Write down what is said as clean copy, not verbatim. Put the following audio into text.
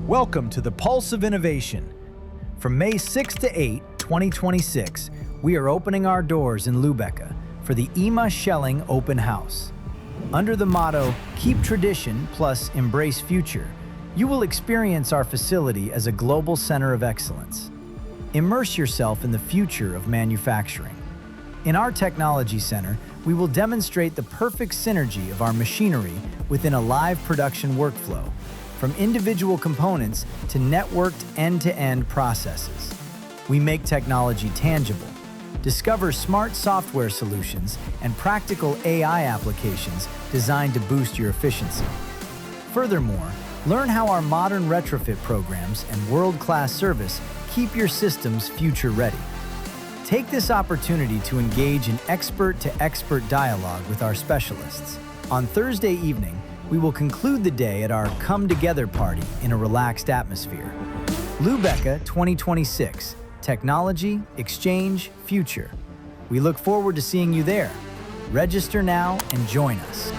Welcome to the Pulse of Innovation. From May 6 to 8, 2026, we are opening our doors in Lübeck for the IMA Schelling Open House. Under the motto, Keep Tradition plus Embrace Future, you will experience our facility as a global center of excellence. Immerse yourself in the future of manufacturing. In our technology center, we will demonstrate the perfect synergy of our machinery within a live production workflow, from individual components to networked end-to-end processes. We make technology tangible, discover smart software solutions, and practical AI applications designed to boost your efficiency. Furthermore, learn how our modern retrofit programs and world-class service keep your systems future-ready. Take this opportunity to engage in expert-to-expert dialogue with our specialists. On Thursday evening, we will conclude the day at our Come Together party in a relaxed atmosphere. Lübeck 2026, Technology, Exchange, Future. We look forward to seeing you there. Register now and join us.